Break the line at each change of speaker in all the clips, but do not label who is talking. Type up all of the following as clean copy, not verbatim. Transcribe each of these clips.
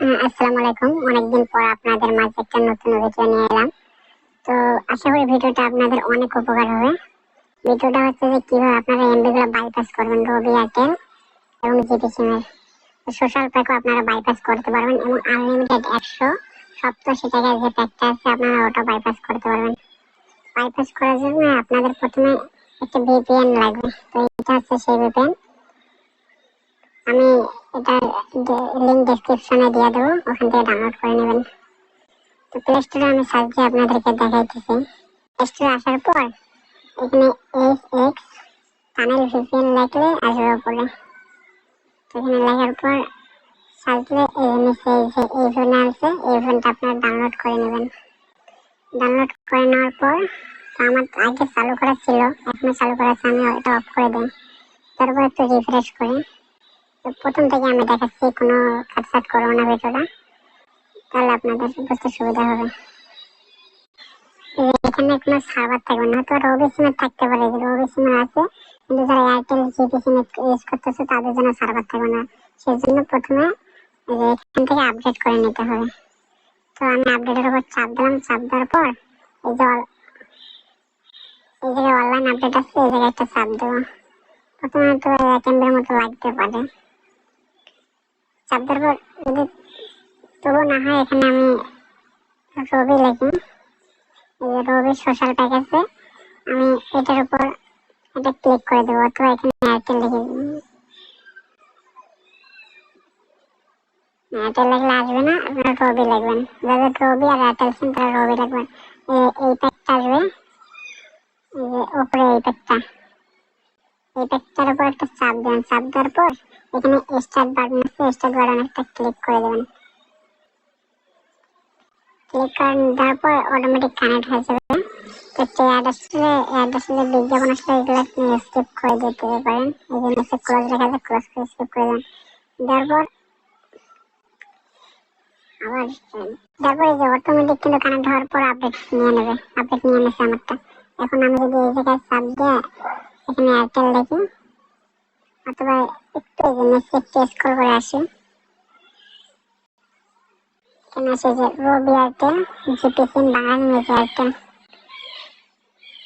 আসসালামু আলাইকুম। অনেকদিন পর আপনাদের মাঝে একটা নতুন ভিডিও নিয়ে এলাম। তো আশা করি ভিডিওটা আপনাদের অনেক উপকার হবে। ভিডিওটা হচ্ছে যে কিভাবে আপনারা এমবি গুলো বাইপাস করবেন রবি এয়ারটেল এবং জিটি সিমের। সোশ্যাল প্যাকও আপনারা বাইপাস করতে পারবেন এবং আনলিমিটেড 187 টাকার যে প্যাকটা আছে আপনারা ওটা বাইপাস করতে পারবেন। বাইপাস করার জন্য আপনাদের প্রথমে একটা ভিপিএন লাগবে। তো এটা হচ্ছে সেই ভিপিএন। আমি এটার লিঙ্ক ডেসক্রিপশনে দিয়ে দেবো, ওখান থেকে ডাউনলোড করে নেবেন। তো প্লে স্টোরে আমি সার্চ দিয়ে আপনাদেরকে দেখাইতেছি। প্লে স্টোরে আসার পর এখানে এক্স টানেল ভিপিএন লিখলে আসবে উপরে। তো এখানে লেখার পর সার্চ দিয়ে এই নিচে এই ফোনে আছে, এই ফোনটা আপনারা ডাউনলোড করে নেবেন। ডাউনলোড করে নেওয়ার পর আমার আগে চালু করা ছিল, এখনো চালু করা আছে, আমি ওটা অফ করে দিই। তারপর একটু রিফ্রেশ করি। তো প্রথম থেকে আমি দেখাচ্ছি, কোনো কাটসাট করবো না ভিডিওটা, তাহলে আপনাদের বুঝতে সুবিধা হবে। এখানে কোনো সার্ভার থাকবে না, তো রবি সিমের থাকতে পারে, রবি সিমের আছে, কিন্তু যারা এয়ারটেল জিটি সিম ইউজ করতেছে তাদের জন্য সার্ভার থাকবে না। সেজন্য প্রথমে এখান থেকে আপডেট করে নিতে হবে। তো আমি আপডেটের উপর চাপ দিলাম, চাপ দেওয়ার পর এই জায়গায় অনলাইন আপডেট আছে, এই জায়গায় একটা চাপ দেবো। প্রথমে তো 1 MB মতো লাগতে পারে। চাপ দেওয়ার পর যদি তবু না হয়, এখানে আমি রবি লিখি, রবি সোশ্যাল প্যাক আছে, আমি এটার উপর এটা ক্লিক করে দেবো, অথবা এখানে এয়ারটেল লিখে এয়ারটেল লাগলে আসবে না, আপনারা রবি লিখবেন। যাদের রবি আর এয়ারটেল সিম তারা রবি লিখবেন। এই প্যাকটা আসবে, এই যে উপরে এই প্যাকটার উপর একটা চাপ দেবেন। চাপ দেওয়ার পর এখানে স্টার্ট বাটন আছে, স্টার্ট বাটন একটা ক্লিক করে দেবেন। ক্লিক করে দেওয়ার পর অটোমেটিক কানেক্ট হয়ে যাবে। তো অ্যাড আসলে বিজ্ঞাপন আসলে এগুলো আপনি স্কিপ করে দিতে পারেন। এই যে নিচে ক্লোজ লেখা আছে, ক্লোজ করে স্কিপ করে দেন। দেওয়ার পর আবার তারপরে যে অটোমেটিক কিন্তু কানেক্ট হওয়ার পর আপডেট নিয়ে নেবে, আপডেট নিয়ে নেছে আমারটা। এখন আমি যদি এই জায়গায় চাপ দিয়ে এখানে এয়ারটেল লিখি, অথবা একটু এই যে নিচে একটু স্ক্রল করে আসি, এখানে আসে যে রবি এয়ারটেল জিটি সিম বাংলা নিউজ এয়ারটেল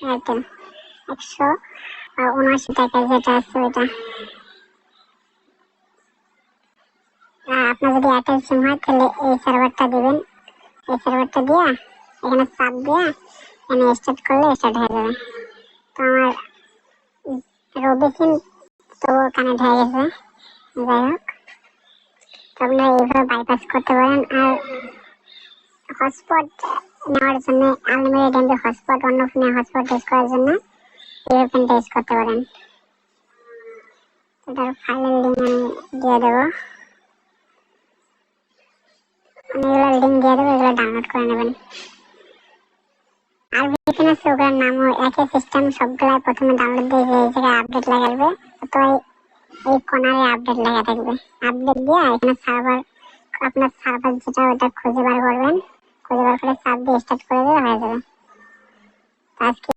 179 টাকা যেটা আছে ওইটা। আপনার যদি এয়ারটেল সিম হয় তাহলে এই সার্ভারটা দিবেন। এই সার্ভারটা দিয়ে এখানে চাপ দিয়ে এখানে স্টার্ট করলে স্টার্ট হয়ে যাবে। তো আমার রবি সিম তো কানেক্ট হয়ে গেছে। যাই হোক, তো আপনারা এইভাবে বাইপাস করতে পারেন। আর হটস্পট নেওয়ার জন্য আনলিমিটেড এমবি হটস্পট, অন্য ফোনে হটস্পট ইউজ করার জন্য এই ফোনটা ইউজ করতে পারেন। এটার ফাইলের লিঙ্ক আমি দিয়ে দেবো, আমি এগুলো লিঙ্ক দিয়ে দেবো, এগুলো ডাউনলোড করে নেবেন। আর ভিপিএন আছে, ওগুলোর নামও একই সিস্টেম, সবগুলাই প্রথমে ডাউনলোড দিয়ে এই জায়গায় আপডেট লাগাবে, অথবা এই কর্নারে আপডেট লেখা থাকবে। আপডেট দিয়ে এখানে সার্ভার, আপনার সার্ভার যেটা ওটা খুঁজে বার করবেন, খুঁজে বার করে চাপ দিয়ে স্টার্ট করে দিলে হয়ে যাবে। আজকে